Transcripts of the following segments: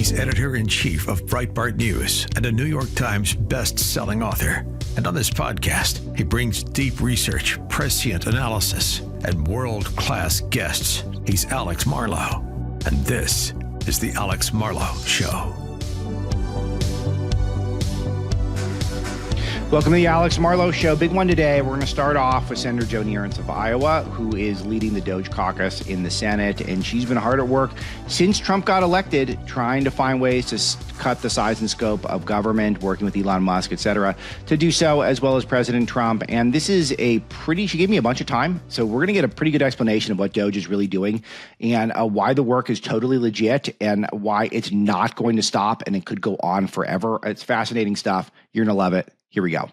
He's editor-in-chief of Breitbart News and a New York Times best-selling author. And on this podcast, he brings deep research, prescient analysis, and world-class guests. He's Alex Marlow, and this is The Alex Marlow Show. Welcome to The Alex Marlow Show. Big one today. We're going to start off with Senator Joni Ernst of Iowa, who is leading the DOGE Caucus in the Senate. And she's been hard at work since Trump got elected, trying to find ways to cut the size and scope of government, working with Elon Musk, et cetera, to do so, as well as President Trump. And this is she gave me a bunch of time. So we're going to get a pretty good explanation of what DOGE is really doing and why the work is totally legit and why it's not going to stop and it could go on forever. It's fascinating stuff. You're going to love it. Here we go.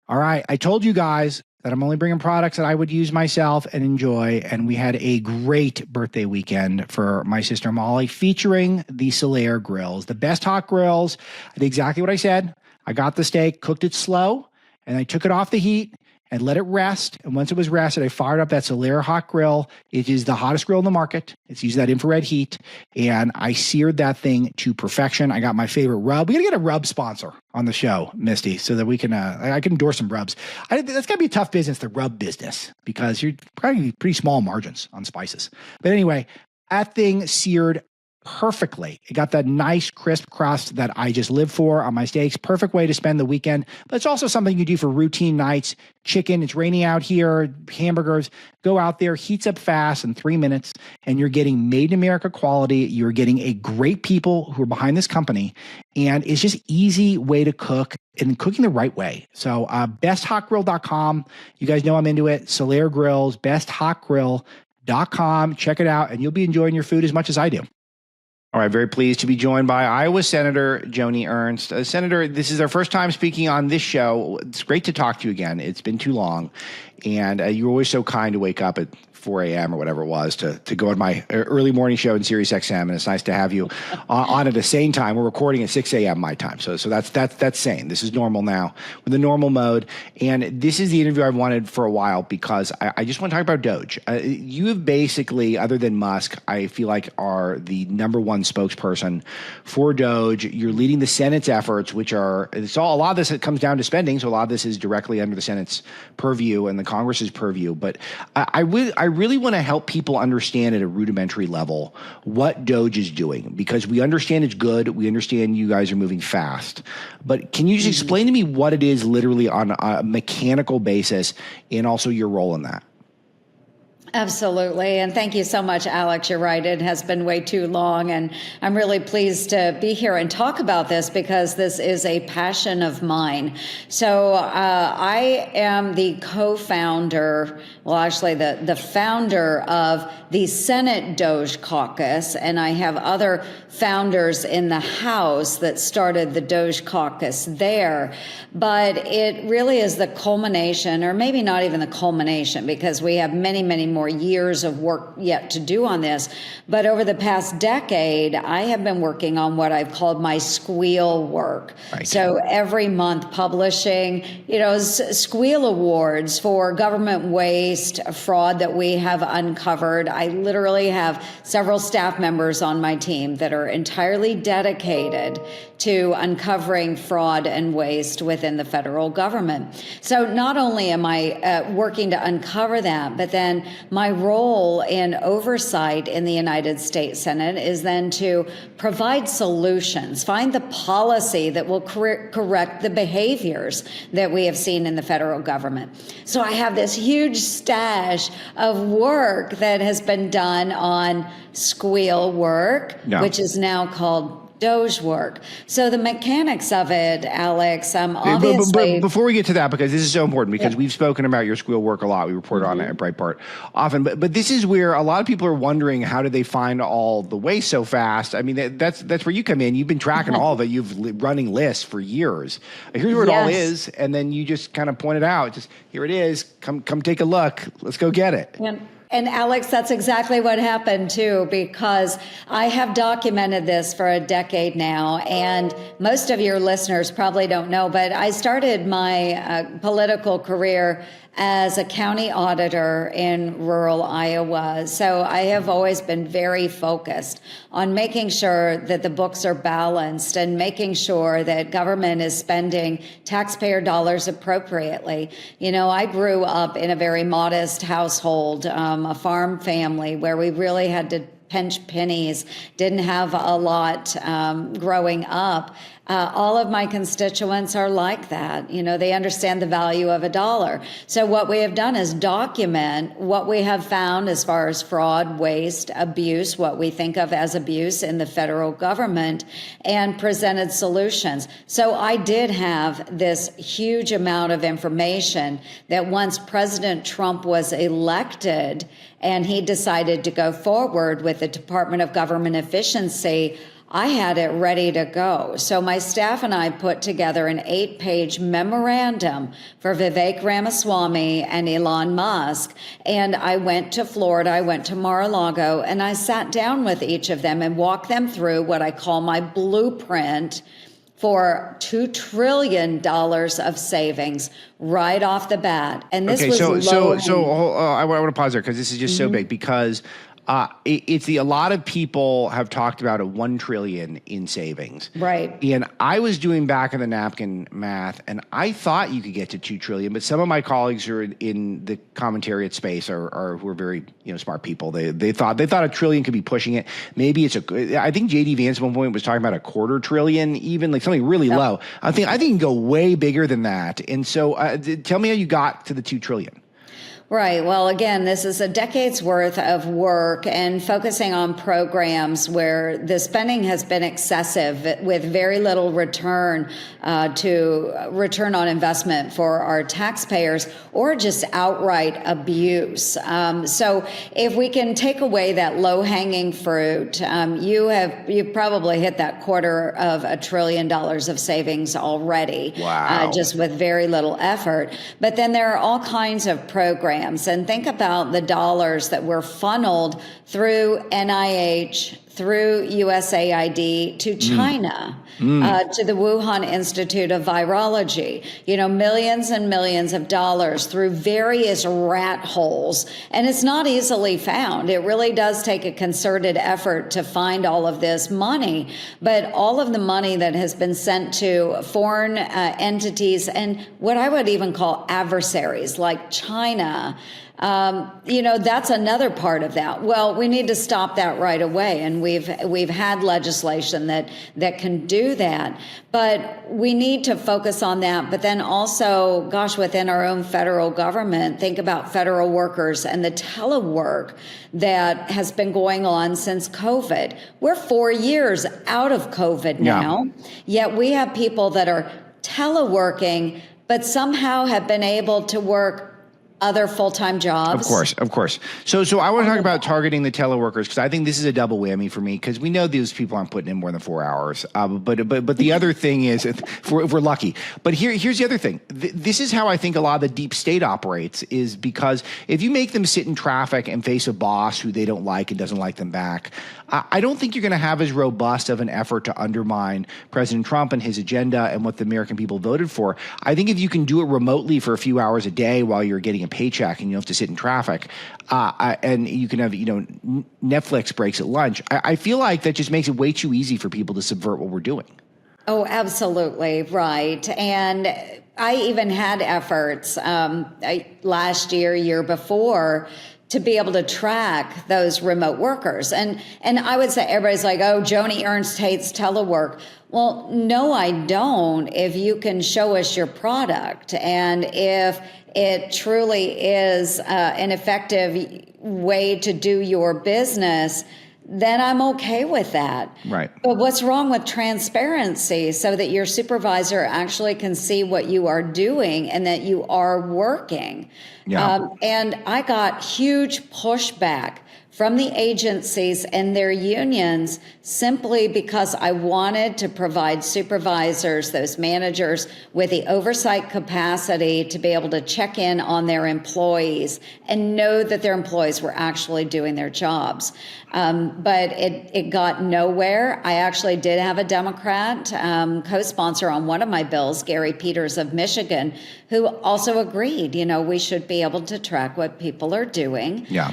All right. I told you guys that I'm only bringing products that I would use myself and enjoy. And we had a great birthday weekend for my sister Molly, featuring the Solaire Grills, the best hot grills. I did exactly what I said. I got the steak, cooked it slow, and I took it off the heat and let it rest. And once it was rested, I fired up that Solaire hot grill. It is the hottest grill in the market. It's using that infrared heat. And I seared that thing to perfection. I got my favorite rub. We got to get a rub sponsor on the show, Misty, so that we can, I can endorse some rubs. That's got to be a tough business, the rub business, because you're probably pretty small margins on spices. But anyway, that thing seared perfectly. It got that nice crisp crust that I just live for on my steaks. Perfect way to spend the weekend. But it's also something you do for routine nights. Chicken, it's raining out here, hamburgers, go out there, heats up fast in 3 minutes, and you're getting made in America quality. You're getting a great people who are behind this company, and it's just easy way to cook and cooking the right way. So besthotgrill.com. You guys know I'm into it. Solaire Grills, besthotgrill.com. Check it out, and you'll be enjoying your food as much as I do. All right, very pleased to be joined by Iowa Senator Joni Ernst. Senator, this is our first time speaking on this show. It's great to talk to you again. It's been too long. And you're always so kind to wake up at 4 a.m. or whatever it was to go on my early morning show in Sirius XM. And it's nice to have you on at the same time. We're recording at 6 a.m. my time. So that's sane. This is normal now with the normal mode. And this is the interview I've wanted for a while because I just want to talk about DOGE. You have basically, other than Musk, I feel like are the number one spokesperson for DOGE. You're leading the Senate's efforts, which are, a lot of this comes down to spending. So a lot of this is directly under the Senate's purview and the Congress's purview. But I really want to help people understand at a rudimentary level what DOGE is doing, because we understand it's good. We understand you guys are moving fast. But can you just explain to me what it is literally on a mechanical basis and also your role in that? Absolutely. And thank you so much, Alex. You're right. It has been way too long. And I'm really pleased to be here and talk about this because this is a passion of mine. So I am the co-founder, well, actually the founder of the Senate DOGE Caucus. And I have other founders in the House that started the DOGE Caucus there. But it really is the culmination, or maybe not even the culmination, because we have many, many more years of work yet to do on this. But over the past decade, I have been working on what I've called my squeal work. Right. So every month publishing, squeal awards for government waste, fraud that we have uncovered. I literally have several staff members on my team that are entirely dedicated to uncovering fraud and waste within the federal government. So not only am I working to uncover that, but then my role in oversight in the United States Senate is then to provide solutions, find the policy that will correct the behaviors that we have seen in the federal government. So I have this huge stash of work that has been done on squeal work, which is now called DOGE work. So the mechanics of it, Alex, obviously... But before we get to that, because this is so important, because we've spoken about your squeal work a lot. We report on it at Breitbart often. But this is where a lot of people are wondering, how did they find all the waste so fast? I mean, that's where you come in. You've been tracking all of it. You've running lists for years. Here's where it all is. And then you just kind of point it out. Just, here it is. Come take a look. Let's go get it. Yeah. And Alex, that's exactly what happened too, because I have documented this for a decade now, and most of your listeners probably don't know, but I started my political career as a county auditor in rural Iowa. So I have always been very focused on making sure that the books are balanced and making sure that government is spending taxpayer dollars appropriately. You know, I grew up in a very modest household, a farm family where we really had to pinch pennies, didn't have a lot growing up. All of my constituents are like that. You know, they understand the value of a dollar. So what we have done is document what we have found as far as fraud, waste, abuse, what we think of as abuse in the federal government, and presented solutions. So I did have this huge amount of information that once President Trump was elected and he decided to go forward with the Department of Government Efficiency, I had it ready to go. So my staff and I put together an 8-page memorandum for Vivek Ramaswamy and Elon Musk. And I went to Florida, I went to Mar-a-Lago, and I sat down with each of them and walked them through what I call my blueprint for $2 trillion of savings right off the bat. And this was I want to pause there because this is just so big because a lot of people have talked about a $1 trillion in savings. Right. And I was doing back of the napkin math, and I thought you could get to $2 trillion, but some of my colleagues who are in the commentariat space are who are very smart people. They thought $1 trillion could be pushing it. Maybe I think JD Vance at one point was talking about $250 billion, even like something really low. I think it can go way bigger than that. And so tell me how you got to the $2 trillion. Right. Well, again, this is a decade's worth of work and focusing on programs where the spending has been excessive with very little return on investment for our taxpayers or just outright abuse. So if we can take away that low-hanging fruit, you've probably hit that $250 billion of savings already. Wow. Just with very little effort. But then there are all kinds of programs. And think about the dollars that were funneled through NIH, through USAID to China, to the Wuhan Institute of Virology, millions and millions of dollars through various rat holes. And it's not easily found. It really does take a concerted effort to find all of this money. But all of the money that has been sent to foreign entities and what I would even call adversaries like China, that's another part of that. Well, we need to stop that right away. And we've had legislation that can do that. But we need to focus on that. But then also, within our own federal government, think about federal workers and the telework that has been going on since COVID. We're 4 years out of COVID now, yet we have people that are teleworking, but somehow have been able to work other full-time jobs. Of course. So I want to talk about targeting the teleworkers because I think this is a double whammy for me because we know these people aren't putting in more than 4 hours. But the other thing is, if we're lucky. But here's the other thing. This is how I think a lot of the deep state operates is because if you make them sit in traffic and face a boss who they don't like and doesn't like them back, I don't think you're going to have as robust of an effort to undermine President Trump and his agenda and what the American people voted for. I think if you can do it remotely for a few hours a day while you're getting a paycheck and you don't have to sit in traffic, and you can have Netflix breaks at lunch, I feel like that just makes it way too easy for people to subvert what we're doing. Oh, absolutely right. And I even had efforts last year before to be able to track those remote workers. And I would say everybody's like, oh, Joni Ernst hates telework. Well, no, I don't. If you can show us your product and if it truly is an effective way to do your business, then I'm okay with that. Right. But what's wrong with transparency so that your supervisor actually can see what you are doing and that you are working? Yeah. And I got huge pushback from the agencies and their unions simply because I wanted to provide supervisors, those managers, with the oversight capacity to be able to check in on their employees and know that their employees were actually doing their jobs. But it got nowhere. I actually did have a Democrat co-sponsor on one of my bills, Gary Peters of Michigan, who also agreed, we should be able to track what people are doing. Yeah.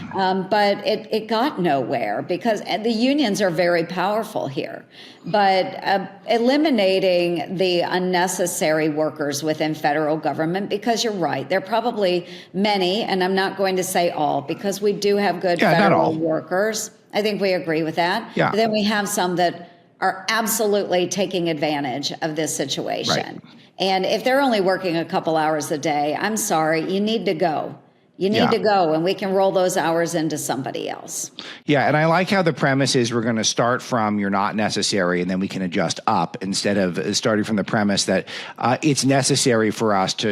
But it got nowhere because the unions are very powerful here. But eliminating the unnecessary workers within federal government, because you're right, there are probably many, and I'm not going to say all, because we do have good federal workers. I think we agree with that. Yeah. But then we have some that are absolutely taking advantage of this situation. Right. And if they're only working a couple hours a day, I'm sorry, you need to go. You need to go, and we can roll those hours into somebody else. Yeah, and I like how the premise is we're going to start from you're not necessary, and then we can adjust up instead of starting from the premise that it's necessary for us to,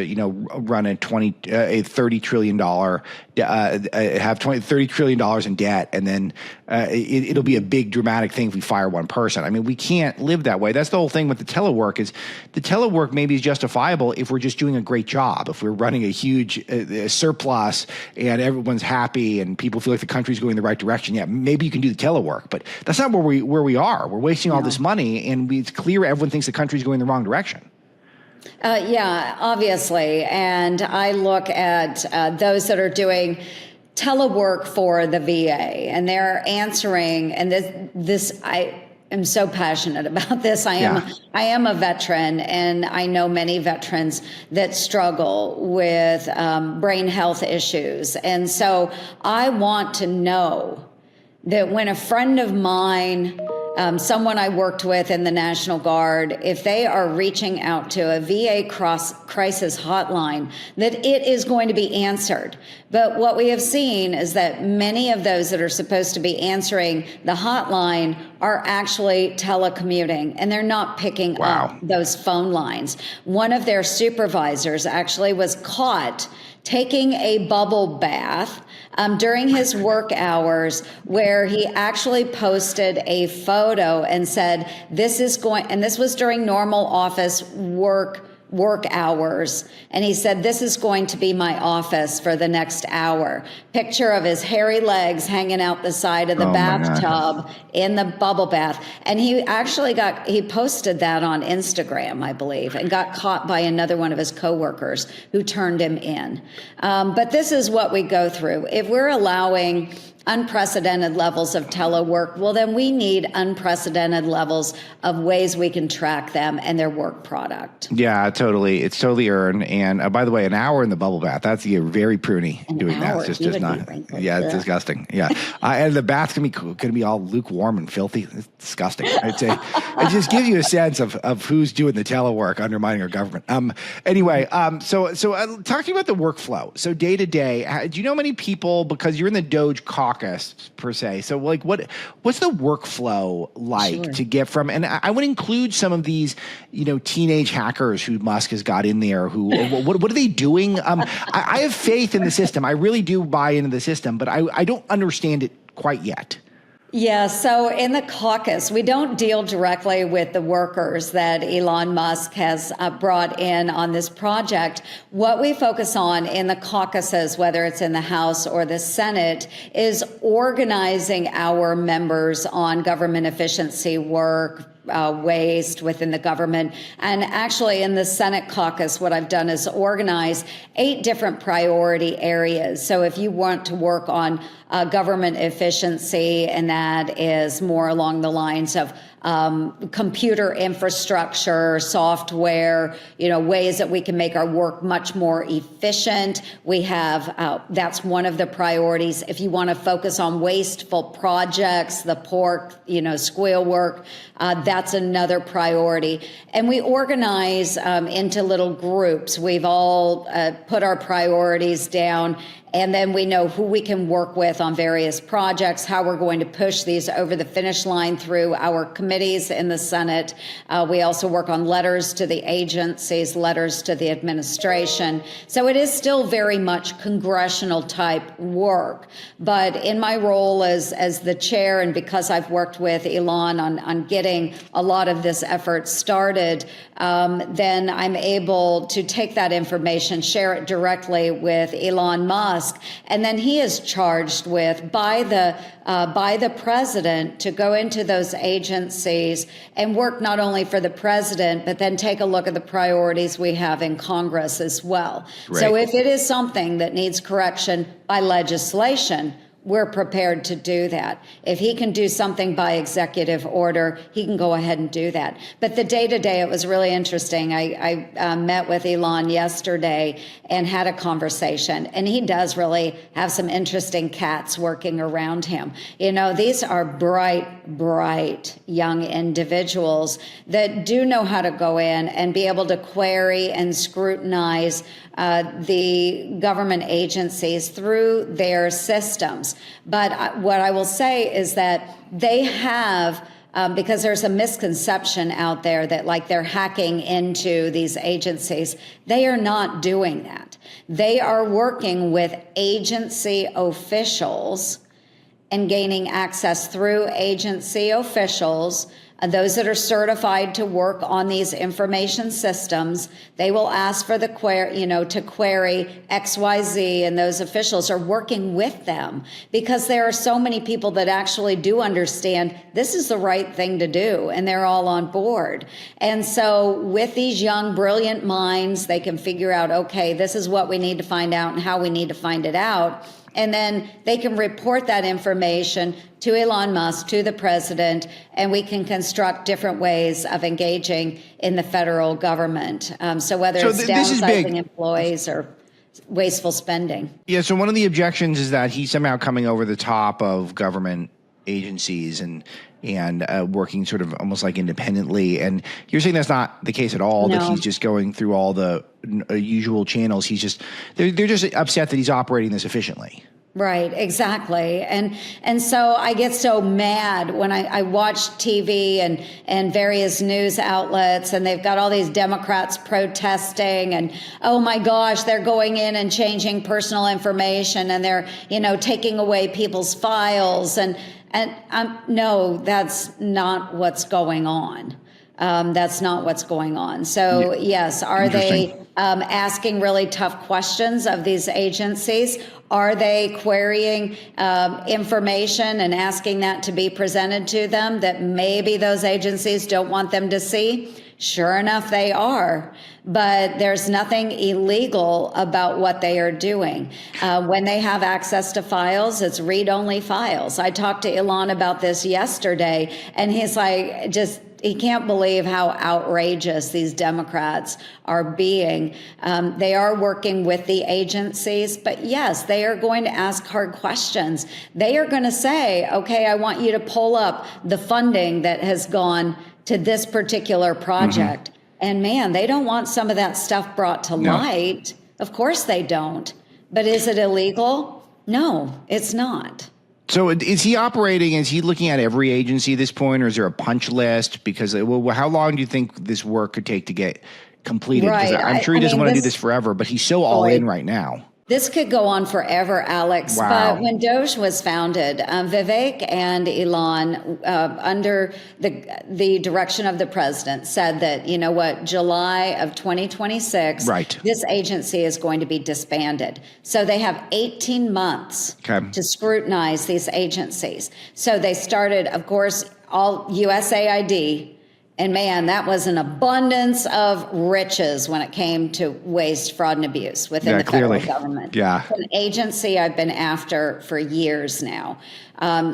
run a $30 trillion have $30 trillion in debt, and then it'll be a big dramatic thing if we fire one person. I mean, we can't live that way. That's the whole thing with the telework is the telework maybe is justifiable if we're just doing a great job, if we're running a huge surplus and everyone's happy and people feel like the country's going in the right direction. Yeah, maybe you can do the telework, but that's not where we are. We're wasting all this money, and it's clear everyone thinks the country's going in the wrong direction. Yeah, obviously. And I look at those that are doing telework for the VA, and they're answering, and this I am so passionate about this. I am a veteran, and I know many veterans that struggle with brain health issues. And so I want to know that when a friend of mine, someone I worked with in the National Guard, if they are reaching out to a VA crisis hotline, that it is going to be answered. But what we have seen is that many of those that are supposed to be answering the hotline are actually telecommuting, and they're not picking up those phone lines. One of their supervisors actually was caught taking a bubble bath during his work hours, where he actually posted a photo and said, this was during normal office work hours. And he said, this is going to be my office for the next hour. Picture of his hairy legs hanging out the side of the bathtub in the bubble bath. And he actually he posted that on Instagram, I believe, and got caught by another one of his coworkers who turned him in. But this is what we go through. If we're allowing unprecedented levels of telework, well, then we need unprecedented levels of ways we can track them and their work product. Yeah, totally. It's totally earned. And by the way, an hour in the bubble bath, that's very pruny doing that. It's just not. Yeah, it's disgusting. Yeah. And the bath's going to be all lukewarm and filthy. It's disgusting. It just gives you a sense of who's doing the telework, undermining our government. Anyway, so talk to me about the workflow. So day to day, do you know many people, because you're in the DOGE Caucus per se. So like what's the workflow like to get from, and I would include some of these, teenage hackers who Musk has got in there who, what are they doing? I have faith in the system. I really do buy into the system, but I don't understand it quite yet. Yeah, so in the caucus, we don't deal directly with the workers that Elon Musk has brought in on this project. What we focus on in the caucuses, whether it's in the House or the Senate, is organizing our members on government efficiency work, waste within the government. And actually in the Senate caucus, what I've done is organize 8 different priority areas. So if you want to work on government efficiency, and that is more along the lines of computer infrastructure, software, ways that we can make our work much more efficient. We have, that's one of the priorities. If you want to focus on wasteful projects, the pork, squeal work, that's another priority. And we organize into little groups. We've all put our priorities down, And then we know who we can work with on various projects, how we're going to push these over the finish line through our committees in the Senate. We also work on letters to the agencies, letters to the administration. So it is still very much congressional type work. But in my role as the chair, and because I've worked with Elon on getting a lot of this effort started, then I'm able to take that information, share it directly with Elon Musk, and then he is charged with by the president to go into those agencies and work not only for the president, but then take a look at the priorities we have in Congress as well. Right. So if it is something that needs correction by legislation, we're prepared to do that. If he can do something by executive order, he can go ahead and do that. But the day-to-day, it was really interesting. I met with Elon yesterday and had a conversation, and he does really have some interesting cats working around him. You know, these are bright young individuals that do know how to go in and be able to query and scrutinize the government agencies through their systems. But what I will say is that they have, because there's a misconception out there that like they're hacking into these agencies, they are not doing that. They are working with agency officials and gaining access through agency officials. Those that are certified to work on these information systems, they will ask for the query, to query XYZ, and those officials are working with them because there are so many people that actually do understand this is the right thing to do, and they're all on board. And so with these young, brilliant minds, they can figure out, okay, this is what we need to find out and how we need to find it out. And then they can report that information to Elon Musk, to the president, and we can construct different ways of engaging in the federal government. So whether it's downsizing employees or wasteful spending. Yeah, so one of the objections is that he's somehow coming over the top of government agencies and working sort of almost like independently. And you're saying that's not the case at all, No. that he's just going through all the usual channels. They're just upset that he's operating this efficiently. Right, exactly. And so I get so mad when I watch TV and various news outlets, and they've got all these Democrats protesting, and oh my gosh, they're going in and changing personal information, and they're, taking away people's files. And no, that's not what's going on. That's not what's going on. So yes, are they asking really tough questions of these agencies? Are they querying information and asking that to be presented to them that maybe those agencies don't want them to see? Sure enough, they are. But there's nothing illegal about what they are doing. When they have access to files, it's read-only files. I talked to Elon about this yesterday, and he's like, he can't believe how outrageous these Democrats are being. They are working with the agencies, but yes, they are going to ask hard questions. They are going to say, okay, I want you to pull up the funding that has gone to this particular project. Mm-hmm. And man, they don't want some of that stuff brought to light. Of course they don't. But is it illegal? No, it's not. So is he operating, is he looking at every agency at this point, or is there a punch list? Because how long do you think this work could take to get completed? Right. I'm sure he doesn't want to do this forever, but he's so all in right now. This could go on forever, Alex. Wow. But when DOGE was founded, Vivek and Elon, under the direction of the president, said that, July of 2026, right, this agency is going to be disbanded. So they have 18 months to scrutinize these agencies. So they started, of course, all USAID. And man, that was an abundance of riches when it came to waste, fraud, and abuse within the federal government. Yeah. It's an agency I've been after for years now.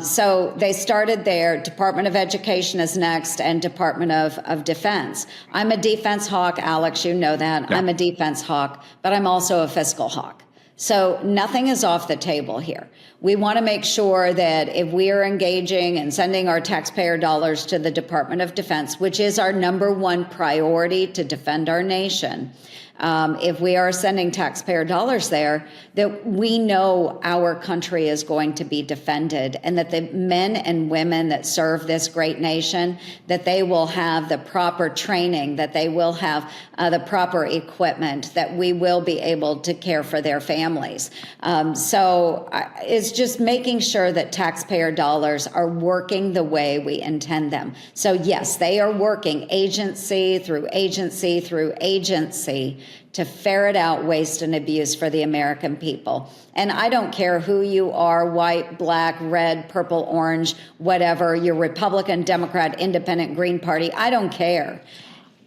So they started there. Department of Education is next, and Department of Defense. I'm a defense hawk, Alex, you know that. Yeah. I'm a defense hawk, but I'm also a fiscal hawk. So nothing is off the table here. We want to make sure that if we are engaging and sending our taxpayer dollars to the Department of Defense, which is our number one priority to defend our nation, if we are sending taxpayer dollars there, that we know our country is going to be defended, and that the men and women that serve this great nation, that they will have the proper training, that they will have the proper equipment, that we will be able to care for their families. So it's just making sure that taxpayer dollars are working the way we intend them. So yes, they are working agency through agency through agency to ferret out waste and abuse for the American people. And I don't care who you are, white, black, red, purple, orange, whatever, you're Republican, Democrat, Independent, Green Party, I don't care.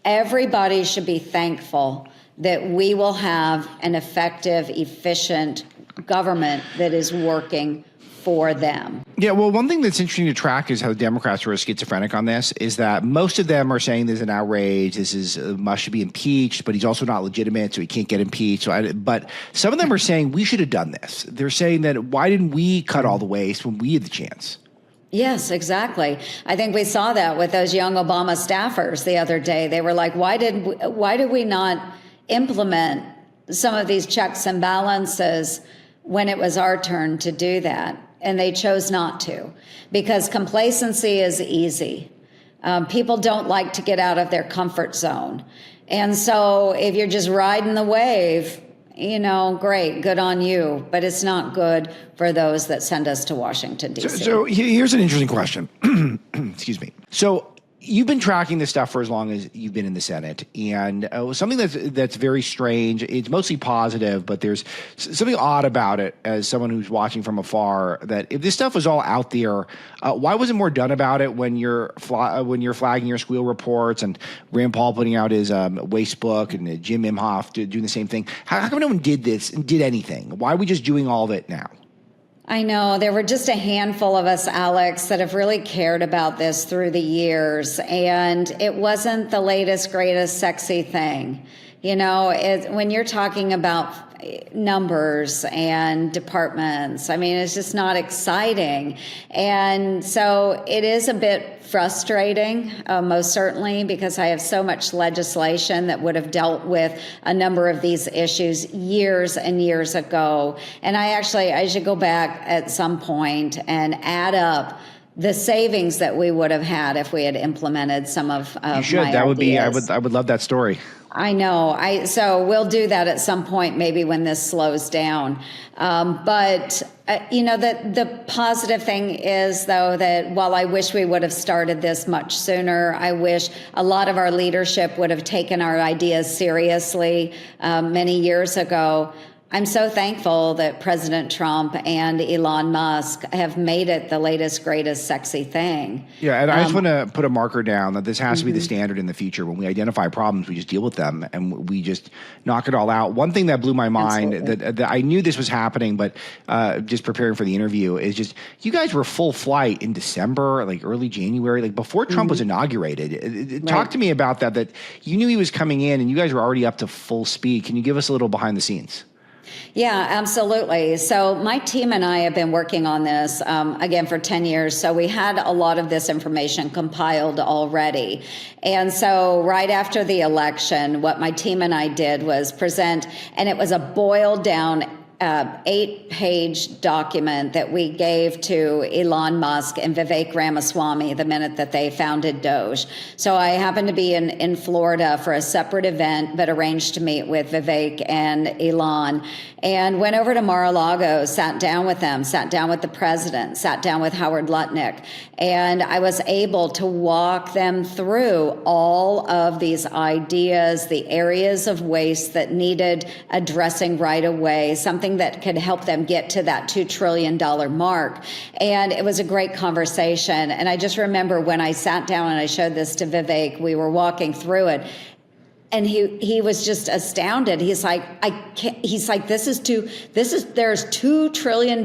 Everybody should be thankful that we will have an effective, efficient government that is working for them. Yeah, well, one thing that's interesting to track is how the Democrats were schizophrenic on this, is that most of them are saying this is an outrage, this is Musk should be impeached, but he's also not legitimate, so he can't get impeached. But some of them are saying we should have done this. They're saying that why didn't we cut all the waste when we had the chance? Yes, exactly. I think we saw that with those young Obama staffers the other day. They were like, why did we not implement some of these checks and balances when it was our turn to do that? And they chose not to, because complacency is easy. People don't like to get out of their comfort zone. And so if you're just riding the wave, great, good on you. But it's not good for those that send us to Washington, D.C. So here's an interesting question. Excuse me. So you've been tracking this stuff for as long as you've been in the Senate, and something that's very strange. It's mostly positive, but there's something odd about it as someone who's watching from afar, that if this stuff was all out there, why wasn't more done about it when you're flagging your squeal reports and Rand Paul putting out his waste book and Jim Imhoff doing the same thing? How come no one did this and did anything? Why are we just doing all of it now? I know there were just a handful of us, Alex, that have really cared about this through the years. And it wasn't the latest, greatest, sexy thing. When you're talking about numbers and departments, it's just not exciting. And so it is a bit frustrating, most certainly, because I have so much legislation that would have dealt with a number of these issues years and years ago. And I should go back at some point and add up the savings that we would have had if we had implemented some of you should. My that would ideas. be. I would love that story. I know. So we'll do that at some point, maybe when this slows down. But the positive thing is, though, that while I wish we would have started this much sooner, I wish a lot of our leadership would have taken our ideas seriously many years ago. I'm so thankful that President Trump and Elon Musk have made it the latest, greatest, sexy thing. Yeah, and I just want to put a marker down that this has to be the standard in the future. When we identify problems, we just deal with them and we just knock it all out. One thing that blew my mind, that I knew this was happening, but just preparing for the interview, is just you guys were full flight in December, like early January, like before Trump was inaugurated. Talk to me about that you knew he was coming in and you guys were already up to full speed. Can you give us a little behind the scenes? Yeah, absolutely. So my team and I have been working on this, again, for 10 years. So we had a lot of this information compiled already. And so right after the election, what my team and I did was present, and it was a boiled down 8-page document that we gave to Elon Musk and Vivek Ramaswamy the minute that they founded DOGE. So I happened to be in Florida for a separate event, but arranged to meet with Vivek and Elon, and went over to Mar-a-Lago, sat down with them, sat down with the president, sat down with Howard Lutnick, and I was able to walk them through all of these ideas, the areas of waste that needed addressing right away, something that could help them get to that $2 trillion mark. And it was a great conversation. And I just remember when I sat down and I showed this to Vivek, we were walking through it, and he was just astounded. He's like, there's $2 trillion in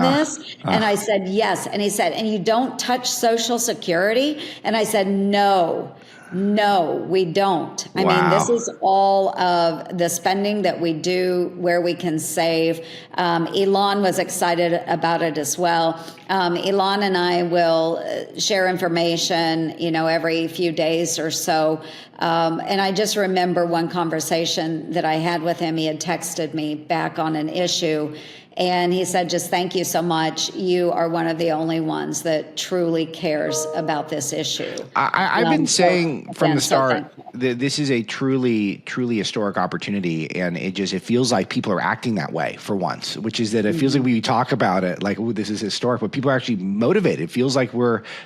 this. And I said, yes. And he said, and you don't touch Social Security? And I said, no. No, we don't. I mean, this is all of the spending that we do where we can save. Elon was excited about it as well. Elon and I will share information, every few days or so. And I just remember one conversation that I had with him. He had texted me back on an issue. And he said, just thank you so much. You are one of the only ones that truly cares about this issue. I've been saying from the start that this is a truly, truly historic opportunity. And it feels like people are acting that way for once, which is that it feels like we talk about it like, oh, this is historic, but people are actually motivated. It feels like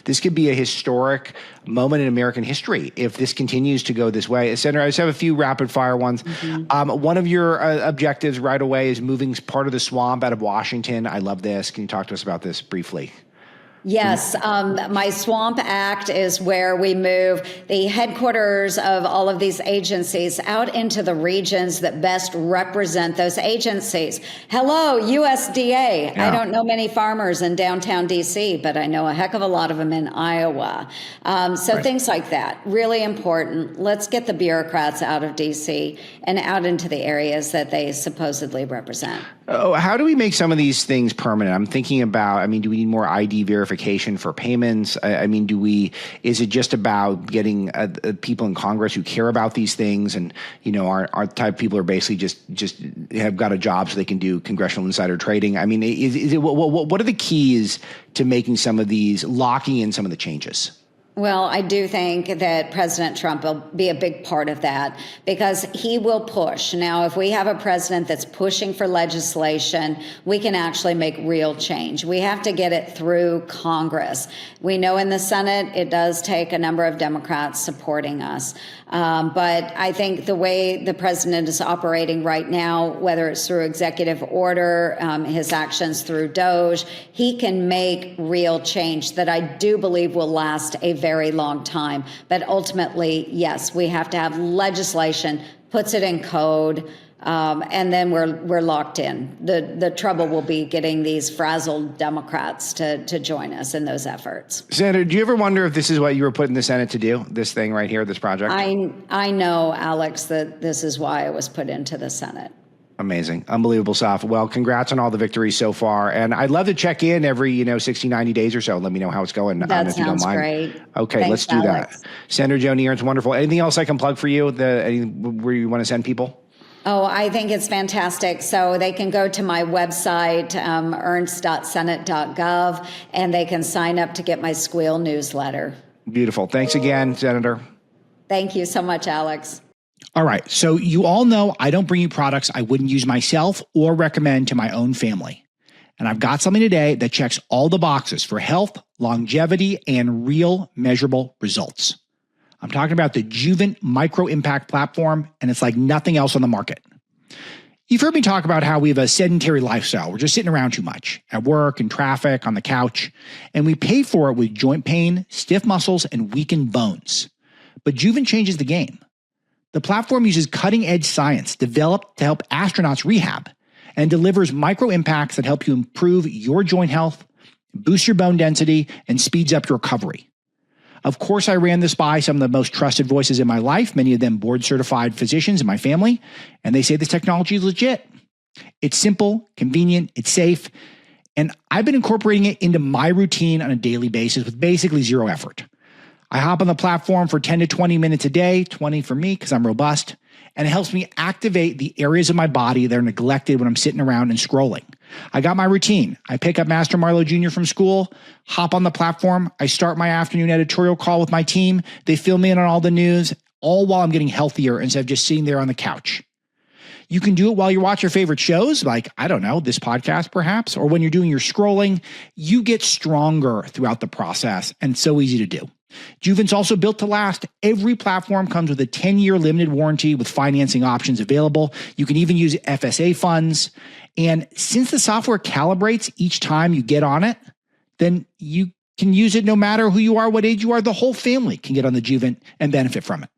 this could be a historic moment in American history if this continues to go this way. Senator, I just have a few rapid fire ones. One of your objectives right away is moving part of the swamp out of Washington. I love this. Can you talk to us about this briefly? Yes, my Swamp Act is where we move the headquarters of all of these agencies out into the regions that best represent those agencies. Hello, USDA. Yeah. I don't know many farmers in downtown DC, but I know a heck of a lot of them in Iowa. Things like that, really important. Let's get the bureaucrats out of DC and out into the areas that they supposedly represent. Oh, how do we make some of these things permanent? I'm thinking about, do we need more ID verification for payments? Is it just about getting people in Congress who care about these things and, our type of people are basically just have got a job so they can do congressional insider trading? What are the keys to making some of these, locking in some of the changes? Well, I do think that President Trump will be a big part of that because he will push. Now, if we have a president that's pushing for legislation, we can actually make real change. We have to get it through Congress. We know in the Senate, it does take a number of Democrats supporting us. But I think the way the president is operating right now, whether it's through executive order, his actions through DOGE, he can make real change that I do believe will last a very long time. But ultimately, yes, we have to have legislation, puts it in code, and then we're locked in. The trouble will be getting these frazzled Democrats to join us in those efforts. Senator, do you ever wonder if this is what you were put in the Senate to do, this thing right here, this project? I know, Alex, that this is why I was put into the Senate. Amazing. Unbelievable stuff. Well, congrats on all the victories so far. And I'd love to check in every, 60, 90 days or so. Let me know how it's going. That if you don't sounds mind. great. Okay, Thanks, let's do Alex. that. Senator Joni Ernst, wonderful. Anything else I can plug for you, where you want to send people? Oh, I think it's fantastic. So they can go to my website, ernst.senate.gov, and they can sign up to get my Squeal newsletter. Beautiful. Thanks again, Senator. Thank you so much, Alex. All right. So you all know I don't bring you products I wouldn't use myself or recommend to my own family. And I've got something today that checks all the boxes for health, longevity, and real measurable results. I'm talking about the Juvent Micro Impact Platform, and it's like nothing else on the market. You've heard me talk about how we have a sedentary lifestyle. We're just sitting around too much at work and traffic, on the couch, and we pay for it with joint pain, stiff muscles, and weakened bones. But Juvent changes the game. The platform uses cutting-edge science developed to help astronauts rehab and delivers micro impacts that help you improve your joint health, boost your bone density, and speeds up your recovery. Of course, I ran this by some of the most trusted voices in my life, many of them board-certified physicians in my family, and they say this technology is legit. It's simple, convenient, it's safe, and I've been incorporating it into my routine on a daily basis with basically zero effort. I hop on the platform for 10 to 20 minutes a day, 20 for me because I'm robust, and it helps me activate the areas of my body that are neglected when I'm sitting around and scrolling. I got my routine. I pick up Master Marlow Jr. from school, hop on the platform. I start my afternoon editorial call with my team. They fill me in on all the news, all while I'm getting healthier instead of just sitting there on the couch. You can do it while you watch your favorite shows, like, I don't know, this podcast perhaps, or when you're doing your scrolling. You get stronger throughout the process, and it's so easy to do. Juvent's also built to last. Every platform comes with a 10-year limited warranty with financing options available. You can even use FSA funds. And since the software calibrates each time you get on it, then you can use it no matter who you are, what age you are. The whole family can get on the Juvent and benefit from it.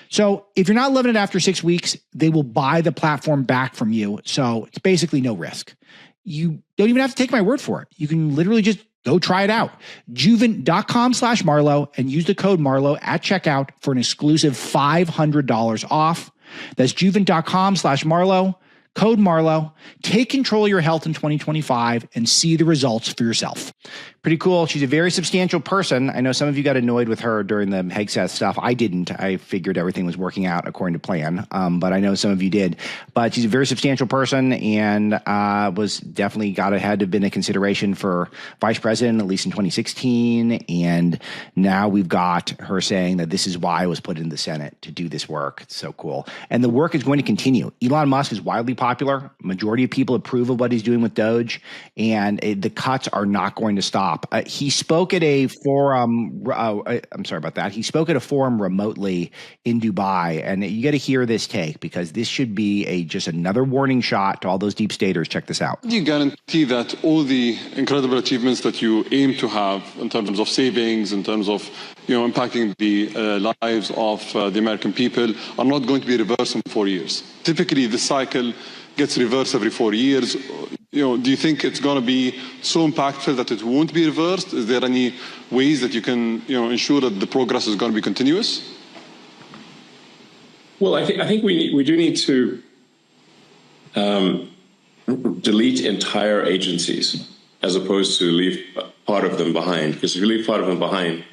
So if you're not loving it after 6 weeks, they will buy the platform back from you. So it's basically no risk. You don't even have to take my word for it. You can literally just Go try it out. Juvent.com/Marlow and use the code Marlow at checkout for an exclusive $500 off. That's Juvent.com/Marlow, code Marlow. Take control of your health in 2025 and see the results for yourself. Pretty cool. She's a very substantial person. I know some of you got annoyed with her during the Hegseth stuff. I didn't. I figured everything was working out according to plan, but I know some of you did. But she's a very substantial person and was definitely had to have been a consideration for vice president, at least in 2016. And now we've got her saying that this is why I was put in the Senate, to do this work. It's so cool. And the work is going to continue. Elon Musk is widely popular. Majority of people approve of what he's doing with DOGE, and the cuts are not going to stop. He spoke at a forum. I'm sorry about that. He spoke at a forum remotely in Dubai, and you got to hear this take because this should be just another warning shot to all those deep staters. Check this out. How do you guarantee that all the incredible achievements that you aim to have in terms of savings, in terms of impacting the lives of the American people, are not going to be reversed in 4 years? Typically, the cycle gets reversed every 4 years. Do you think it's going to be so impactful that it won't be reversed? Is there any ways that you can, ensure that the progress is going to be continuous? Well, I think we do need to delete entire agencies as opposed to leave part of them behind. Because if you leave part of them behind,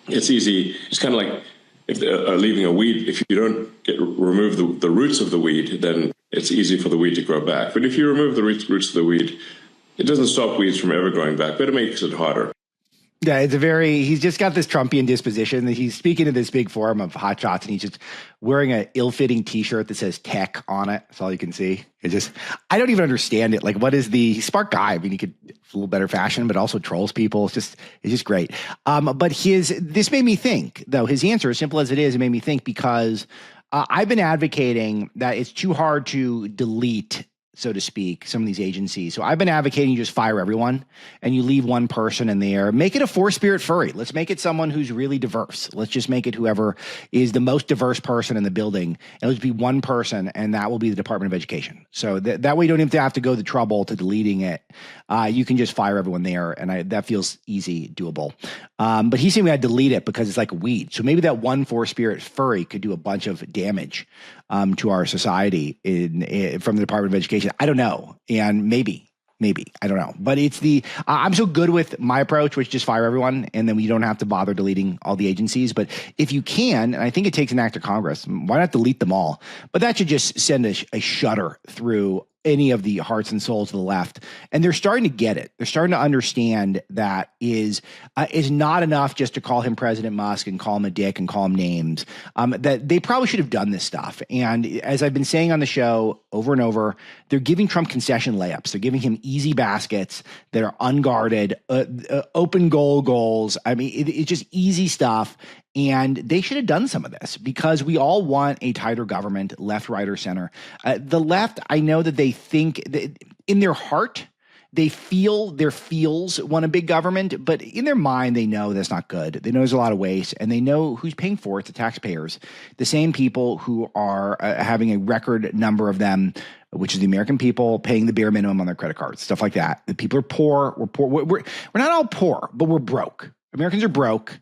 it's easy. It's kind of like leaving a weed. If you don't remove the roots of the weed, then it's easy for the weed to grow back. But if you remove the roots of the weed, it doesn't stop weeds from ever growing back, but it makes it harder. Yeah, he's just got this Trumpian disposition. He's speaking to this big forum of hotshots, and he's just wearing an ill-fitting T-shirt that says tech on it. That's all you can see. I don't even understand it. Like, what is he's a smart guy. I mean, he could a little better fashion, but also trolls people. It's just great. But this made me think, though. His answer, as simple as it is, it made me think because I've been advocating that it's too hard to delete, so to speak, some of these agencies. So I've been advocating you just fire everyone and you leave one person in there. Make it a four-spirit furry. Let's make it someone who's really diverse. Let's just make it whoever is the most diverse person in the building. It'll just be one person, and that will be the Department of Education. So that way you don't even have to go the trouble to deleting it. You can just fire everyone there, and that feels easy, doable. But he's saying we had to delete it because it's like a weed. So maybe that one four-spirit furry could do a bunch of damage to our society from the Department of Education. I don't know. And maybe, I don't know. But I'm so good with my approach, which just fire everyone, and then we don't have to bother deleting all the agencies. But if you can, and I think it takes an act of Congress, why not delete them all? But that should just send a shudder through any of the hearts and souls of the left. And they're starting to get it. They're starting to understand that is not enough just to call him President Musk and call him a dick and call him names, that they probably should have done this stuff. And as I've been saying on the show over and over, they're giving Trump concession layups. They're giving him easy baskets that are unguarded, open goals. I mean, it's just easy stuff. And they should have done some of this because we all want a tighter government, left, right, or center. The left, I know that they think that in their heart, they feel their feels want a big government, but in their mind, they know that's not good. They know there's a lot of waste, and they know who's paying for it, the taxpayers. The same people who are having a record number of them, which is the American people, paying the bare minimum on their credit cards, stuff like that. The people are poor. We're poor. We're not all poor, but we're broke. Americans are broke.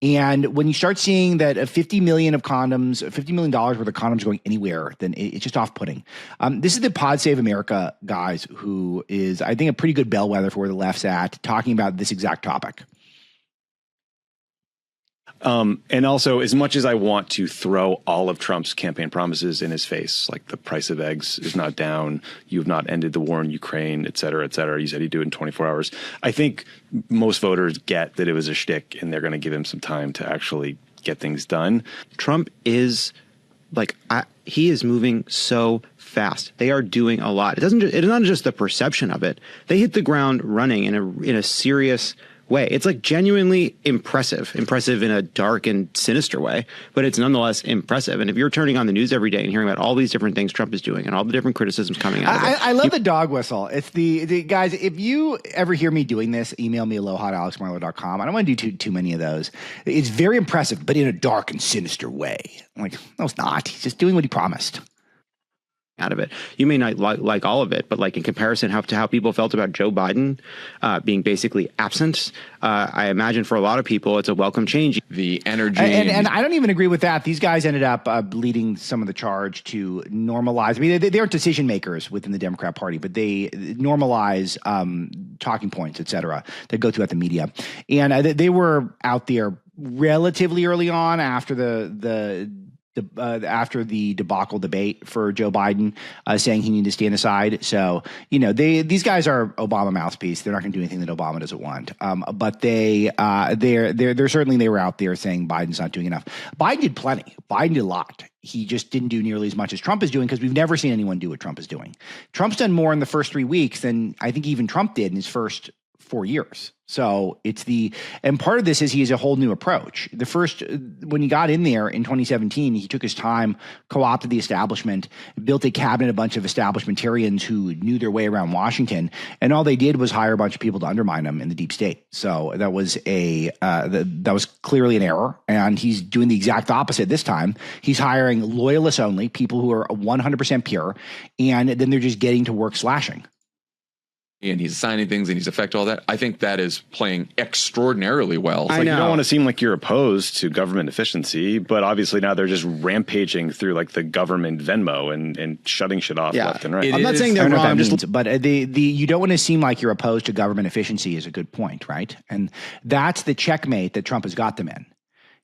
And when you start seeing that $50 million worth of condoms going anywhere, then it's just off-putting. This is the Pod Save America guys, who is, I think, a pretty good bellwether for where the left's at, talking about this exact topic. And also, as much as I want to throw all of Trump's campaign promises in his face, like the price of eggs is not down, you have not ended the war in Ukraine, et cetera, you said he'd do it in 24 hours. I think most voters get that it was a shtick, and they're going to give him some time to actually get things done. Trump is he is moving so fast. They are doing a lot. It is not just the perception of it. They hit the ground running in a serious way. It's like genuinely impressive in a dark and sinister way, but it's nonetheless impressive. And if you're turning on the news every day and hearing about all these different things Trump is doing and all the different criticisms coming out of it. I love the dog whistle. It's the guys, if you ever hear me doing this, email me aloha@alexmarlow.com. I don't want to do too many of those. It's very impressive, but in a dark and sinister way. I'm like, no, it's not. He's just doing what he promised. out of it. You may not like all of it, but like in comparison to how people felt about Joe Biden being basically absent, I imagine for a lot of people it's a welcome change. The energy and I don't even agree with that. These guys ended up leading some of the charge to normalize. I mean, they aren't decision makers within the Democrat Party, but they normalize talking points, et cetera, that go throughout the media. And they were out there relatively early on after after the debacle debate for Joe Biden, saying he needed to stand aside. So, these guys are Obama mouthpiece. They're not going to do anything that Obama doesn't want. But they're certainly, they were out there saying Biden's not doing enough. Biden did plenty. Biden did a lot. He just didn't do nearly as much as Trump is doing, because we've never seen anyone do what Trump is doing. Trump's done more in the first 3 weeks than I think even Trump did in his first 4 years. So and part of this is he has a whole new approach. When he got in there in 2017, he took his time, co-opted the establishment, built a cabinet, a bunch of establishmentarians who knew their way around Washington. And all they did was hire a bunch of people to undermine him in the deep state. So that was that was clearly an error. And he's doing the exact opposite this time. He's hiring loyalists only, people who are 100% pure. And then they're just getting to work slashing. and he's assigning things and he's affecting all that. I think that is playing extraordinarily well. It's like, you don't want to seem like you're opposed to government efficiency, but obviously now they're just rampaging through like the government Venmo and shutting shit off left and right. I'm not saying they're wrong. But you don't want to seem like you're opposed to government efficiency is a good point, right? And that's the checkmate that Trump has got them in.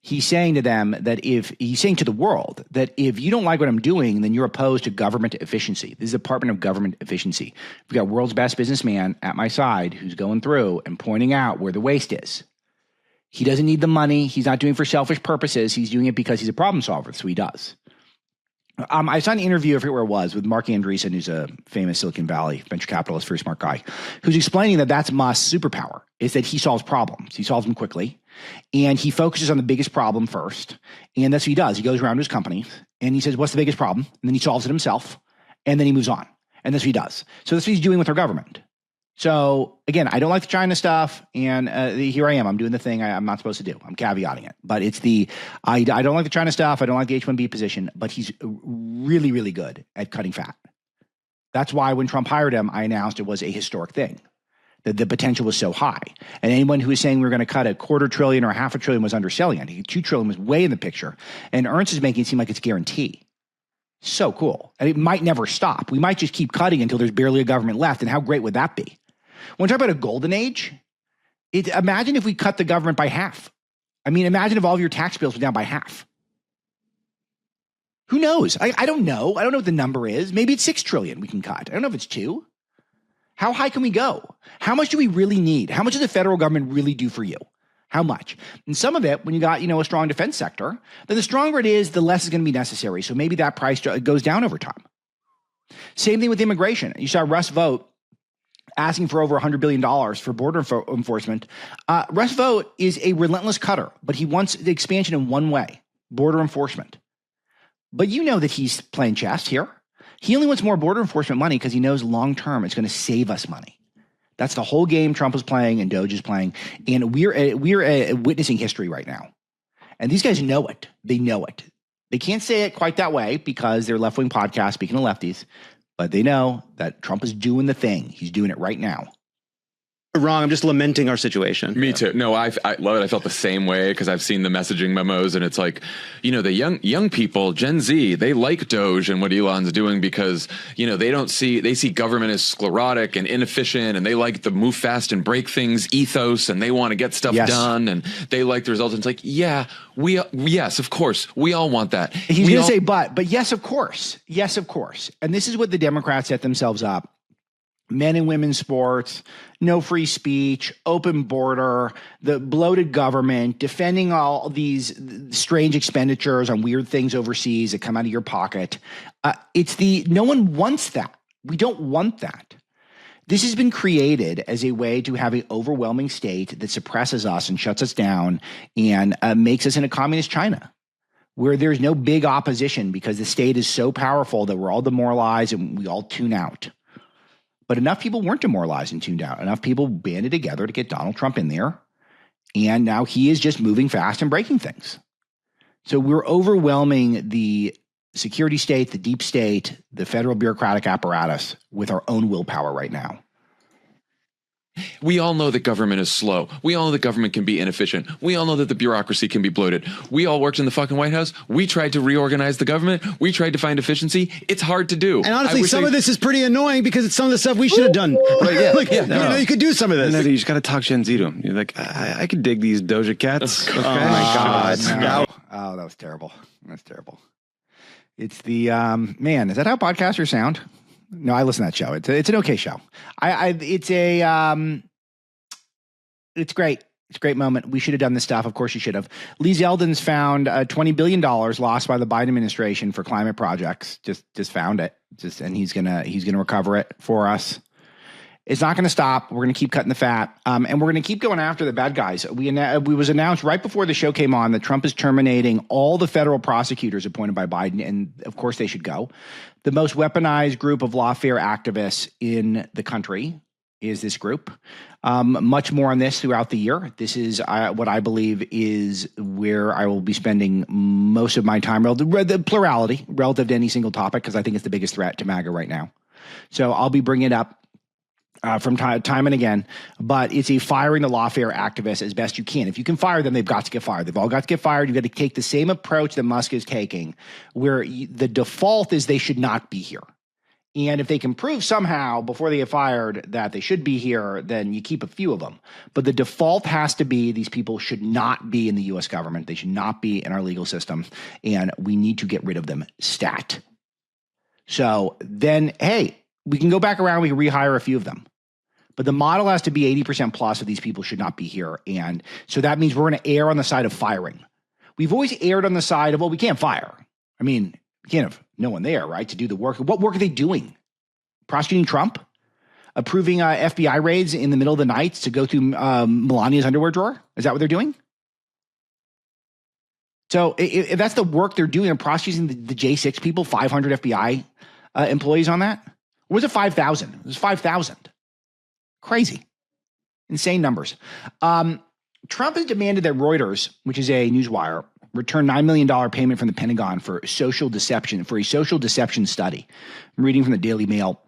He's saying to them that he's saying to the world that if you don't like what I'm doing, then you're opposed to government efficiency. This is the Department of Government Efficiency. We've got world's best businessman at my side who's going through and pointing out where the waste is. He doesn't need the money. He's not doing it for selfish purposes. He's doing it because he's a problem solver. So he does. I saw an interview, I forget where it was, with Mark Andreessen, who's a famous Silicon Valley venture capitalist, very smart guy, who's explaining that that's Musk's superpower, is that he solves problems. He solves them quickly, and he focuses on the biggest problem first, and that's what he does. He goes around to his company, and he says, what's the biggest problem? And then he solves it himself, and then he moves on, and that's what he does. So that's what he's doing with our government. So again, I don't like the China stuff, and here I am. I'm doing the thing I'm not supposed to do. I'm caveating it, but it's I don't like the China stuff. I don't like the H-1B position, but he's really, really good at cutting fat. That's why when Trump hired him, I announced it was a historic thing, that the potential was so high. And anyone who was saying we were going to cut $250 billion or $500 billion was underselling it. I think $2 trillion was way in the picture, and Ernst is making it seem like it's a guarantee. So cool, and it might never stop. We might just keep cutting until there's barely a government left, and how great would that be? When we talk about a golden age, imagine if we cut the government by half. I mean, imagine if all of your tax bills were down by half. Who knows? I don't know. I don't know what the number is. Maybe it's $6 trillion we can cut. I don't know if it's 2. How high can we go? How much do we really need? How much does the federal government really do for you? How much? And some of it, when you got, a strong defense sector, then the stronger it is, the less is going to be necessary. So maybe that price goes down over time. Same thing with immigration. You saw Russ Vought asking for over $100 billion for border enforcement. Russ Vought is a relentless cutter, but he wants the expansion in one way, border enforcement. But you know that he's playing chess here. He only wants more border enforcement money because he knows long-term it's going to save us money. That's the whole game Trump is playing and DOGE is playing. And we're witnessing history right now. And these guys know it. They know it. They can't say it quite that way because they're left-wing podcasts, speaking of lefties. But they know that Trump is doing the thing. He's doing it right now. Wrong. I'm just lamenting our situation. Me too. No, I love it. I felt the same way because I've seen the messaging memos, and it's like, the young people, Gen Z, they like DOGE and what Elon's doing because, they see government as sclerotic and inefficient, and they like the move fast and break things ethos, and they want to get stuff done, and they like the results. And it's like, yes, of course, we all want that. He's going to say, but yes, of course. Yes, of course. And this is what the Democrats set themselves up. Men and women's sports, no free speech, open border, the bloated government, defending all these strange expenditures on weird things overseas that come out of your pocket. No one wants that. We don't want that. This has been created as a way to have an overwhelming state that suppresses us and shuts us down and makes us in a communist China, where there's no big opposition because the state is so powerful that we're all demoralized and we all tune out. But enough people weren't demoralized and tuned out. Enough people banded together to get Donald Trump in there. And now he is just moving fast and breaking things. So we're overwhelming the security state, the deep state, the federal bureaucratic apparatus with our own willpower right now. We all know that government is slow. We all know that government can be inefficient. We all know that the bureaucracy can be bloated. We all worked in the fucking White House. We tried to reorganize the government. We tried to find efficiency. It's hard to do. And honestly, some of this is pretty annoying because it's some of the stuff we should have done. Right? Yeah. Like, you could do some of this. No, you just got to talk Gen Z to them. You're like, I could dig these Doja cats. Okay. Oh my God. No. Oh, that was terrible. That's terrible. It's the, man, is that how podcasters sound? No, I listen to that show. It's an okay show. It's great. It's a great moment. We should have done this stuff. Of course you should have. Lee Zeldin's found $20 billion lost by the Biden administration for climate projects. Just found it. And he's gonna recover it for us. It's not going to stop. We're going to keep cutting the fat. And we're going to keep going after the bad guys. We was announced right before the show came on that Trump is terminating all the federal prosecutors appointed by Biden. And of course they should go. The most weaponized group of lawfare activists in the country is this group. Much more on this throughout the year. This is what I believe is where I will be spending most of my time, the plurality relative to any single topic, because I think it's the biggest threat to MAGA right now. So I'll be bringing it up from time and again, but it's a firing the lawfare activists as best you can. If you can fire them, they've got to get fired. They've all got to get fired. You've got to take the same approach that Musk is taking, where the default is they should not be here. And if they can prove somehow before they get fired that they should be here, then you keep a few of them. But the default has to be these people should not be in the U.S. government. They should not be in our legal system. And we need to get rid of them stat. So then, hey, we can go back around. We can rehire a few of them. But the model has to be 80% plus of these people should not be here. And so that means we're going to err on the side of firing. We've always erred on the side of, well, we can't fire. I mean, we can't have no one there, right, to do the work. What work are they doing? Prosecuting Trump? Approving FBI raids in the middle of the night to go through Melania's underwear drawer? Is that what they're doing? So if that's the work they're doing, and prosecuting the J6 people, 500 FBI employees on that? Or was it 5,000? It was 5,000. Crazy. Insane numbers. Trump has demanded that Reuters, which is a newswire, return $9 million payment from the Pentagon for social deception, for a social deception study. I'm reading from the Daily Mail.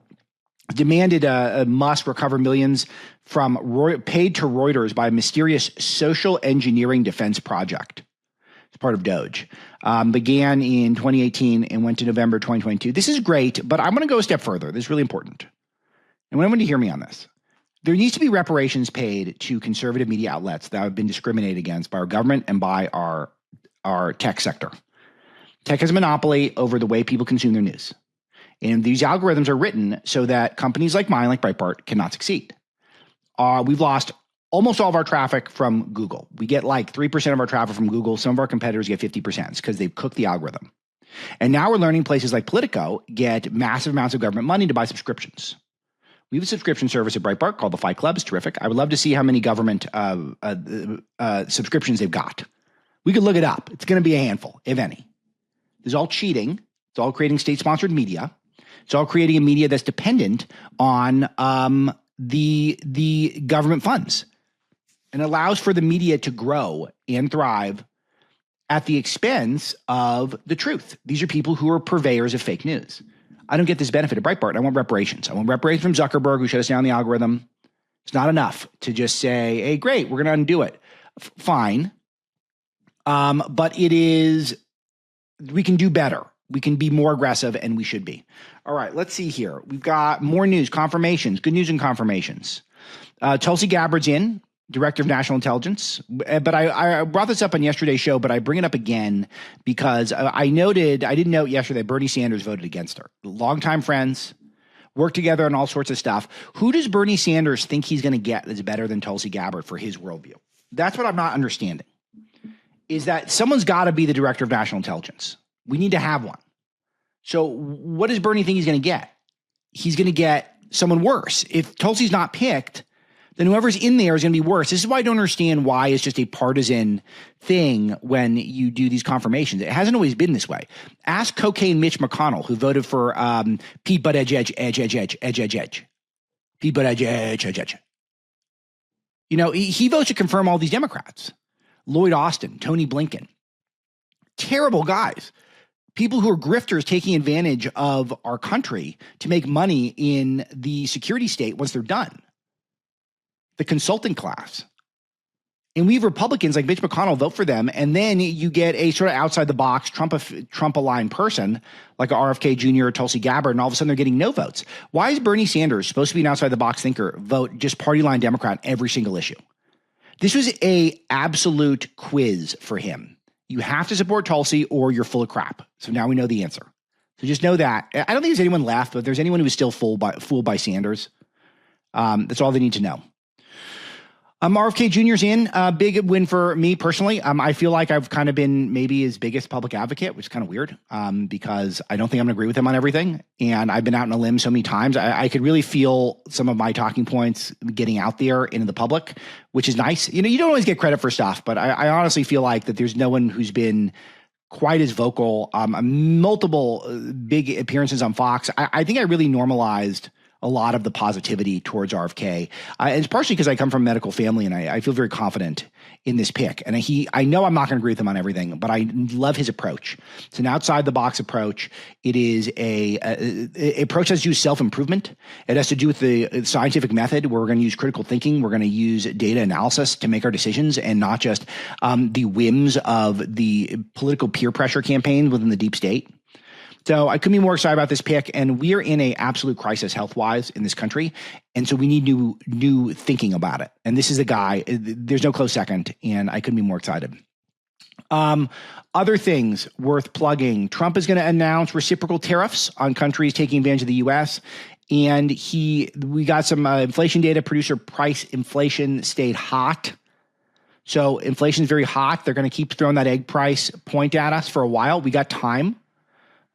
Demanded Musk recover millions from paid to Reuters by a mysterious social engineering defense project. It's part of DOGE. Began in 2018 and went to November 2022. This is great, but I'm going to go a step further. This is really important. And I want to hear me on this. There needs to be reparations paid to conservative media outlets that have been discriminated against by our government and by our tech sector. Tech has a monopoly over the way people consume their news. And these algorithms are written so that companies like mine, like Breitbart, cannot succeed. We've lost almost all of our traffic from Google. We get like 3% of our traffic from Google. Some of our competitors get 50% because they've cooked the algorithm. And now we're learning places like Politico get massive amounts of government money to buy subscriptions. We have a subscription service at Breitbart called the Fight Club. It's terrific. I would love to see how many government subscriptions they've got. We could look it up. It's going to be a handful, if any. This is all cheating. It's all creating state-sponsored media. It's all creating a media that's dependent on the government funds, and allows for the media to grow and thrive at the expense of the truth. These are people who are purveyors of fake news. I don't get this benefit of Breitbart. I want reparations. I want reparations from Zuckerberg, who shut us down the algorithm. It's not enough to just say, hey, great, we're going to undo it. Fine. But it is, we can do better. We can be more aggressive, and we should be. All right, let's see here. We've got more news, confirmations, good news and confirmations. Tulsi Gabbard's in, Director of National Intelligence. But I brought this up on yesterday's show, but I bring it up again because I didn't note yesterday Bernie Sanders voted against her. Longtime friends, work together on all sorts of stuff. Who does Bernie Sanders think he's going to get that's better than Tulsi Gabbard for his worldview? That's what I'm not understanding, is that someone's got to be the Director of National Intelligence. We need to have one. So what does Bernie think he's going to get? He's going to get someone worse. If Tulsi's not picked, then whoever's in there is going to be worse. This is why I don't understand why it's just a partisan thing when you do these confirmations. It hasn't always been this way. Ask cocaine Mitch McConnell, who voted for Pete Buttigieg, edge. Pete Buttigieg, edge. You know, he votes to confirm all these Democrats. Lloyd Austin, Tony Blinken. Terrible guys. people who are grifters taking advantage of our country to make money in the security state once they're done. The consulting class. And we have Republicans like Mitch McConnell vote for them, and then you get a sort of outside the box Trump-aligned person like a RFK Jr. or Tulsi Gabbard, and all of a sudden they're getting no votes. Why is Bernie Sanders, supposed to be an outside the box thinker, vote just party line Democrat every single issue? This was a absolute quiz for him. You have to support Tulsi or you're full of crap. So now we know the answer. So just know that. I don't think there's anyone left, but if there's anyone who is still fooled by Sanders, that's all they need to know. RFK Jr.'s in. Big win for me personally. I feel like I've kind of been maybe his biggest public advocate, which is kind of weird because I don't think I'm going to agree with him on everything. And I've been out on a limb so many times. I could really feel some of my talking points getting out there into the public, which is nice. You know, you don't always get credit for stuff, but I honestly feel like that there's no one who's been quite as vocal. Multiple big appearances on Fox. I think I really normalized a lot of the positivity towards RFK. And it's partially because I come from a medical family and I feel very confident in this pick. And I know I'm not going to agree with him on everything, but I love his approach. It's an outside the box approach. It is a approach that has to do with self-improvement. It has to do with the scientific method where we're going to use critical thinking. We're going to use data analysis to make our decisions and not just the whims of the political peer pressure campaign within the deep state. So I couldn't be more excited about this pick, and we are in a absolute crisis health-wise in this country, and so we need new thinking about it. And this is a guy, there's no close second, and I couldn't be more excited. Other things worth plugging. Trump is going to announce reciprocal tariffs on countries taking advantage of the U.S., and we got some inflation data. Producer price inflation stayed hot. So inflation is very hot. They're going to keep throwing that egg price point at us for a while. We got time.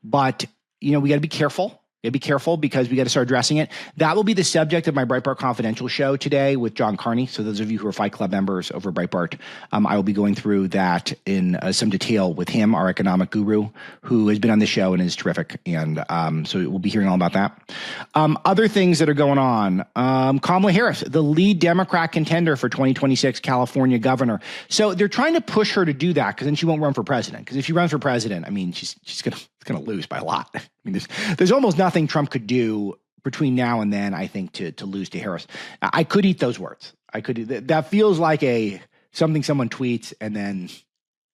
But, you know, we got to be careful. We got to be careful because we got to start addressing it. That will be the subject of my Breitbart Confidential show today with John Carney. So those of you who are Fight Club members over Breitbart, I will be going through that in some detail with him, our economic guru, who has been on the show and is terrific. And so we'll be hearing all about that. Other things that are going on. Kamala Harris, the lead Democrat contender for 2026 California governor. So they're trying to push her to do that because then she won't run for president. Because if she runs for president, I mean, she's going to lose by a lot. I mean, there's almost nothing Trump could do between now and then, I think, to lose to Harris. I could eat those words. That feels like something someone tweets and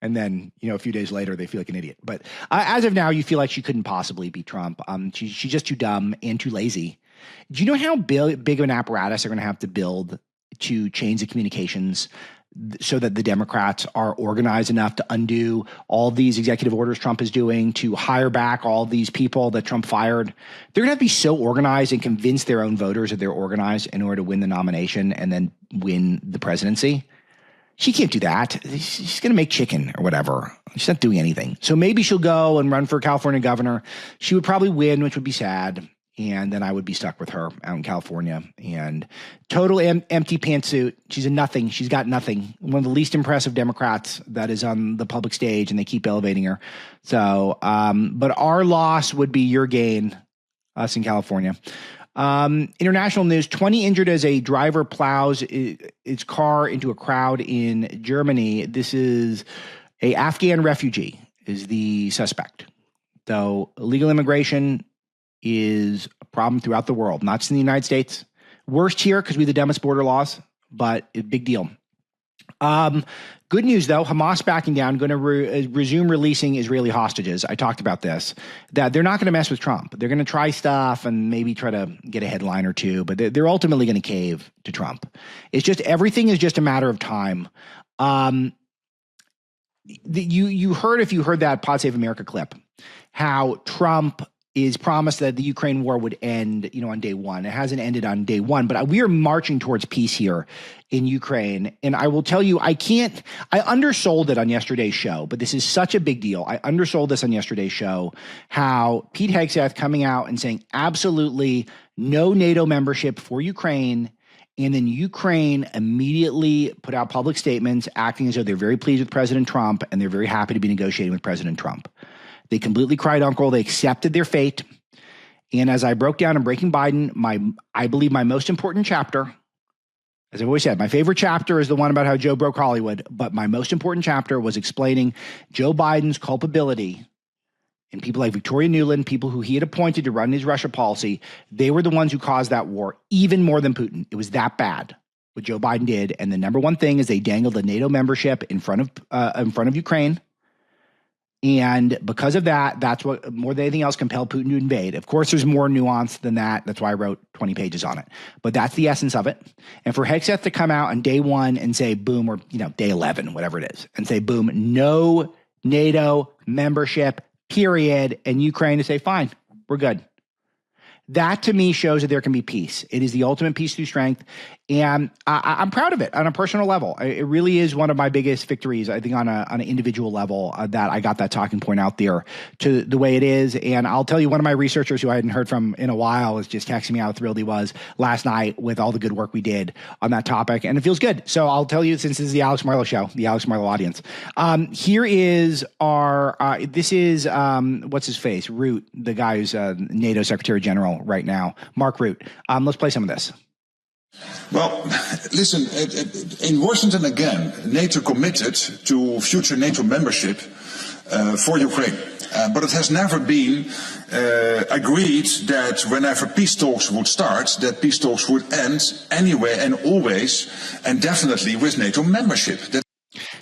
then, you know, a few days later they feel like an idiot. But as of now, you feel like she couldn't possibly beat Trump. She's just too dumb and too lazy. Do you know how big of an apparatus they're going to have to build to change the communications so that the Democrats are organized enough to undo all these executive orders Trump is doing, to hire back all these people that Trump fired? They're going to have to be so organized and convince their own voters that they're organized in order to win the nomination and then win the presidency. She can't do that. She's going to make chicken or whatever. She's not doing anything. So maybe she'll go and run for California governor. She would probably win, which would be sad. And then I would be stuck with her out in California. And total empty pantsuit. She's a nothing. She's got nothing. One of the least impressive Democrats that is on the public stage, and they keep elevating her. So, but our loss would be your gain, us in California. International news, 20 injured as a driver plows its car into a crowd in Germany. This is a Afghan refugee is the suspect. So illegal immigration is a problem throughout the world, not just in the United States. Worst here because we have the dumbest border laws, but a big deal. Good news, though, Hamas backing down, going to resume releasing Israeli hostages. I talked about this, that they're not going to mess with Trump. They're going to try stuff and maybe try to get a headline or two, but they're ultimately going to cave to Trump. It's just everything is just a matter of time. You heard, if you heard that Pod Save America clip, how Trump is promised that the Ukraine war would end, you know, on day one. It hasn't ended on day one, but we are marching towards peace here in Ukraine. And I will tell you, I undersold it on yesterday's show, but this is such a big deal. I undersold this on yesterday's show, how Pete Hegseth coming out and saying absolutely no NATO membership for Ukraine. And then Ukraine immediately put out public statements acting as though they're very pleased with President Trump and they're very happy to be negotiating with President Trump. They completely cried uncle. They accepted their fate. And as I broke down in Breaking Biden, I believe my most important chapter, as I've always said, my favorite chapter is the one about how Joe broke Hollywood. But my most important chapter was explaining Joe Biden's culpability and people like Victoria Nuland, people who he had appointed to run his Russia policy, they were the ones who caused that war even more than Putin. It was that bad what Joe Biden did. And the number one thing is they dangled the NATO membership in front of Ukraine. And because of that, that's what more than anything else compelled Putin to invade. Of course, there's more nuance than that. That's why I wrote 20 pages on it. But that's the essence of it. And for Hegseth to come out on day one and say, boom, or day 11, whatever it is, and say, boom, no NATO membership, period, and Ukraine to say, fine, we're good. That to me shows that there can be peace. It is the ultimate peace through strength. And I'm proud of it on a personal level. It really is one of my biggest victories, I think, on an individual level, that I got that talking point out there to the way it is. And I'll tell you, one of my researchers who I hadn't heard from in a while was just texting me how thrilled he was last night with all the good work we did on that topic. And it feels good. So I'll tell you, since this is the Alex Marlow Show, the Alex Marlow audience, here is our, this is, what's his face? Root, the guy who's NATO Secretary General right now, Mark Root. Let's play some of this. Well, listen, in Washington again, NATO committed to future NATO membership for Ukraine. But it has never been agreed that whenever peace talks would start, that peace talks would end anyway and always and definitely with NATO membership.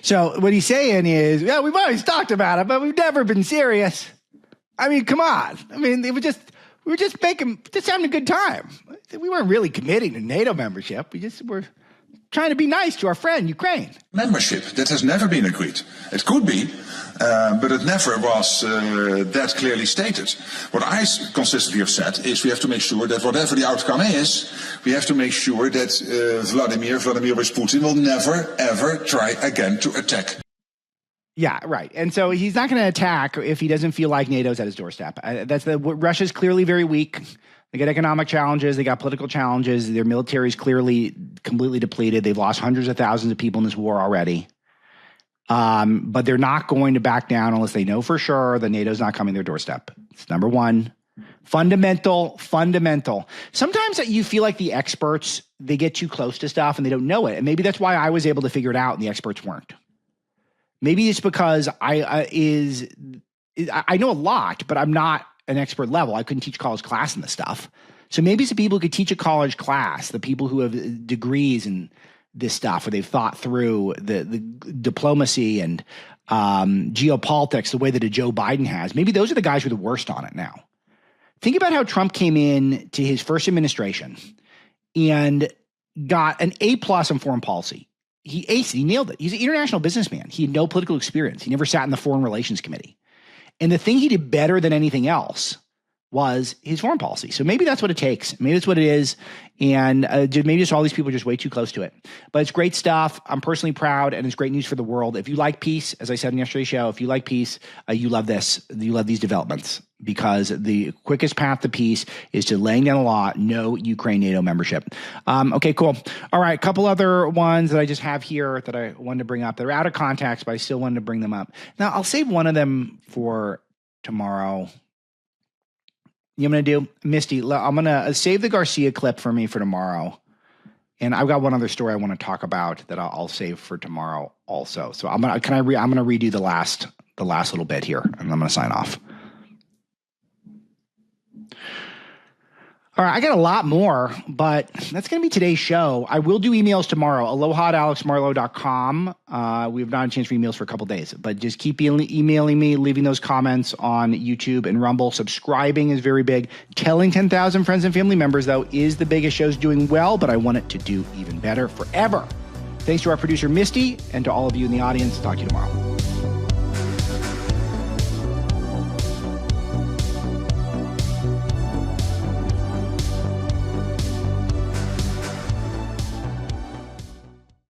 So what he's saying is, yeah, we've always talked about it, but we've never been serious. I mean, come on. I mean, we were just having a good time. We weren't really committing to NATO membership. We just were trying to be nice to our friend, Ukraine. Membership, that has never been agreed. It could be, but it never was that clearly stated. What I consistently have said is we have to make sure that whatever the outcome is, we have to make sure that Vladimir Putin will never, ever try again to attack. Yeah, right. And so he's not going to attack if he doesn't feel like NATO's at his doorstep. Russia's clearly very weak. They got economic challenges. They got political challenges. Their military is clearly completely depleted. They've lost hundreds of thousands of people in this war already. But they're not going to back down unless they know for sure that NATO's not coming to their doorstep. It's number one. Fundamental. Sometimes you feel like the experts, they get too close to stuff and they don't know it. And maybe that's why I was able to figure it out and the experts weren't. Maybe it's because I know a lot, but I'm not an expert level. I couldn't teach college class in this stuff. So maybe it's the people who could teach a college class, the people who have degrees in this stuff, where they've thought through the diplomacy and geopolitics the way that a Joe Biden has. Maybe those are the guys who are the worst on it now. Think about how Trump came in to his first administration and got an A+ on foreign policy. He aced it. He nailed it. He's an international businessman. He had no political experience. He never sat in the Foreign Relations Committee. And the thing he did better than anything else was his foreign policy. So maybe that's what it takes. Maybe that's what it is. And maybe just all these people are just way too close to it. But it's great stuff. I'm personally proud, and it's great news for the world. If you like peace, as I said in yesterday's show, if you like peace, you love this. You love these developments, because the quickest path to peace is to laying down the law, no Ukraine NATO membership. Okay, cool. All right, a couple other ones that I just have here that I wanted to bring up. They're out of context, but I still wanted to bring them up. Now, I'll save one of them for tomorrow. You know what I'm going to do? Misty, I'm going to save the Garcia clip for me for tomorrow. And I've got one other story I want to talk about that I'll save for tomorrow also. So I'm going to redo the last little bit here, and I'm going to sign off. All right, I got a lot more, but that's going to be today's show. I will do emails tomorrow. aloha@alexmarlow.com. We have not had a chance for emails for a couple days, but just keep emailing me, leaving those comments on YouTube and Rumble. Subscribing is very big. Telling 10,000 friends and family members, though, is the biggest. Show's doing well, but I want it to do even better forever. Thanks to our producer, Misty, and to all of you in the audience. Talk to you tomorrow.